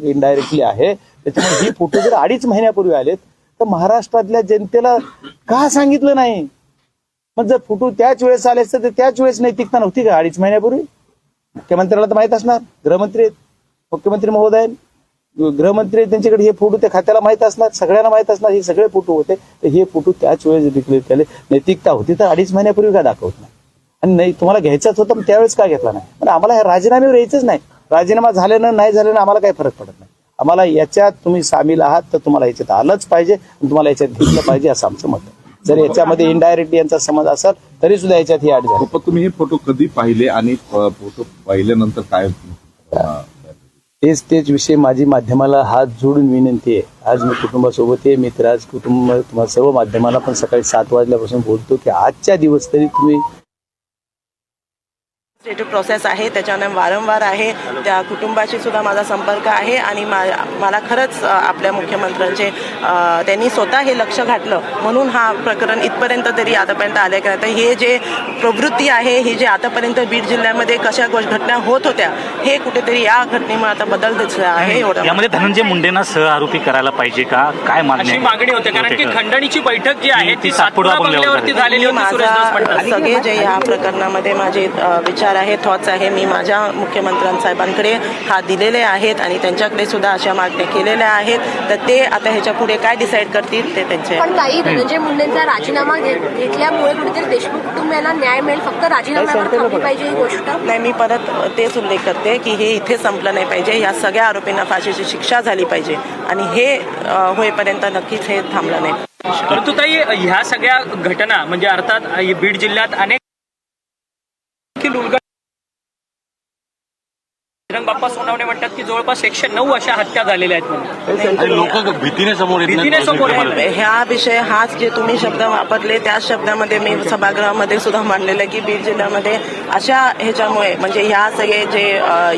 Indirectly आहे. त्याच्यामुळे ही photo जर 2.5 महिन्यापूर्वी आलेत तर महाराष्ट्रातल्या जनतेला का सांगितलं नाही? मग जर फोटो त्याच वेळेस आले असते तर त्याच वेळेस नैतिकता नव्हती का 2.5 महिन्यापूर्वी? मुख्यमंत्र्याला तर माहित असणार, गृहमंत्री आहेत, मुख्यमंत्री महोदय गृहमंत्री त्यांच्याकडे हे फोटो त्या खात्याला माहित असणार, सगळ्यांना माहित असणार हे सगळे फोटो होते. तर हे फोटो त्याच वेळेस डिक्लेअर केले. नैतिकता होती तर 2.5 महिन्यापूर्वी का दाखवत नाही? आणि नाही तुम्हाला घ्यायचाच होता त्यावेळेस का घेतला नाही? पण आम्हाला ह्या राजीनाम्यावर यायचंच नाही. राजीनामा झाल्यानं नाही झाल्यानं आम्हाला काही फरक पडत नाही. आम्हाला याच्यात तुम्ही सामील आहात तर तुम्हाला याच्यात आलंच पाहिजे, तुम्हाला याच्यात घेतलं पाहिजे असं आमचं मत आहे. जर याच्यामध्ये इनडायरेक्टली यांचा समज असेल तरी सुद्धा याच्यात ही अट झाली. तुम्ही हे फोटो कधी पाहिले आणि फोटो पाहिल्यानंतर काय? तेच विषय माझी माध्यमाला हात जोडून विनंती आहे. आज मी कुटुंबासोबत आहे, मित्र आज कुटुंब तुम्हाला सर्व माध्यमाला पण सकाळी 7 वाजल्यापासून बोलतो की आजच्या दिवस तरी तुम्ही प्रोसेस आहे त्याच्याने वारंवार आहे. त्या कुटुंबाशी सुद्धा माझा संपर्क आहे आणि मला खरंच आपल्या मुख्यमंत्र्यांचे त्यांनी स्वतः हे लक्ष घातलं म्हणून हा प्रकरण इथपर्यंत तरी आतापर्यंत आले का. तर हे जे प्रवृत्ती आहे ही जे आतापर्यंत बीड जिल्ह्यामध्ये कशा घटना होत होत्या हे कुठेतरी या घटनेमुळे आता बदल दिसला आहे. यामध्ये धनंजय मुंडेंना सह आरोपी करायला पाहिजे का, काय मागणी होते? कारण की खंडणीची बैठक जी आहे ती सातपुडा बंगल्यावरती झालेली होती. माझा सगळे जे या प्रकरणामध्ये माझे विचार आहे, थॉट्स आहे, मी माझ्या मुख्यमंत्र्यांसाहेबांकडे हा दिलेले आहेत आणि त्यांच्याकडे सुद्धा अशा मागण्या केलेल्या आहेत. तर ते आता ह्याच्या पुढे काय डिसाईड करतील ते त्यांचे. पण ताई, धनंजय मुंडेंचा राजीनामा घेतल्यामुळे कुठेतरी देशमुख कुटुंबियांना न्याय मिळेल, फक्त राजीनाम्यावर थांबली पाहिजे ही गोष्ट नाही. मी परत तेच उल्लेख करते की हे इथे संपलं नाही पाहिजे. या सगळ्या आरोपींना फाशीची शिक्षा झाली पाहिजे आणि हे होईपर्यंत नक्कीच हे थांबलं नाही. परंतु ताई ह्या सगळ्या घटना म्हणजे अर्थात बीड जिल्ह्यात अनेक बाप्पा सोनवणे म्हणतात की जवळपास 109 अशा हत्या झालेल्या आहेत. लोक भीतीने समोर ह्या विषय हाच जे तुम्ही शब्द वापरले त्याच शब्दामध्ये मी सभागृहामध्ये सुद्धा मांडलेलं की बीड जिल्ह्यामध्ये अशा ह्याच्यामुळे म्हणजे ह्या सगळे जे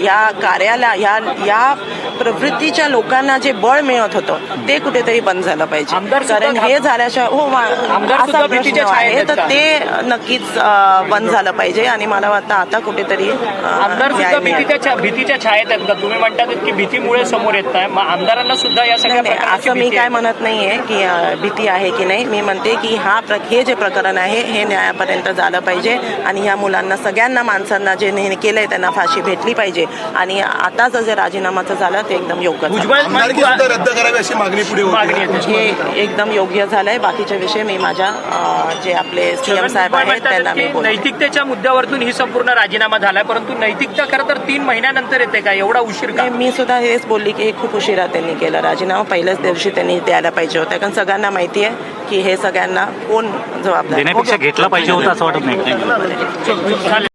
या कार्याला या प्रवृत्तीच्या लोकांना जे बळ मिळत होतं ते कुठेतरी बंद झालं पाहिजे. कारण हे झाल्याशिवाय असा प्रश्न आहे तर ते नक्कीच बंद झालं पाहिजे आणि मला वाटतं आता कुठेतरी भीतीच्या छायेत आहेत का? तुम्ही म्हणतात की भीतीमुळे समोर येत आहे, मग आमदारांना सुद्धा या सगळ्या असं मी काय म्हणत नाहीये की भीती आहे की नाही. मी म्हणते की हे जे प्रकरण आहे हे न्यायापर्यंत झालं पाहिजे आणि ह्या मुलांना सगळ्यांना माणसांना जे केलंय त्यांना फाशी भेटली पाहिजे आणि आताच जे राजीनामाचं झालं ते एकदम योग्य रद्द करावी अशी मागणी पुढे होती. हे एकदम योग्य झालंय. बाकीचे विषय मी माझ्या जे आपले सीएम साहेब आहेत त्यांना मी नैतिकतेच्या मुद्द्यावरतून ही संपूर्ण राजीनामा झालाय, परंतु नैतिकता खरं तर 3 महिन्यानंतर येते का? एवढा उशीर का? मी सुद्धा हेच बोलली की खूप उशिरा त्यांनी केलं राजीनामा. पहिल्याच दिवशी त्यांनी द्यायला पाहिजे होता कारण सगळ्यांना माहिती आहे की हे सगळ्यांना कोण जबाबदार देण्यापेक्षा घेतला पाहिजे होता असं वाटत नाही.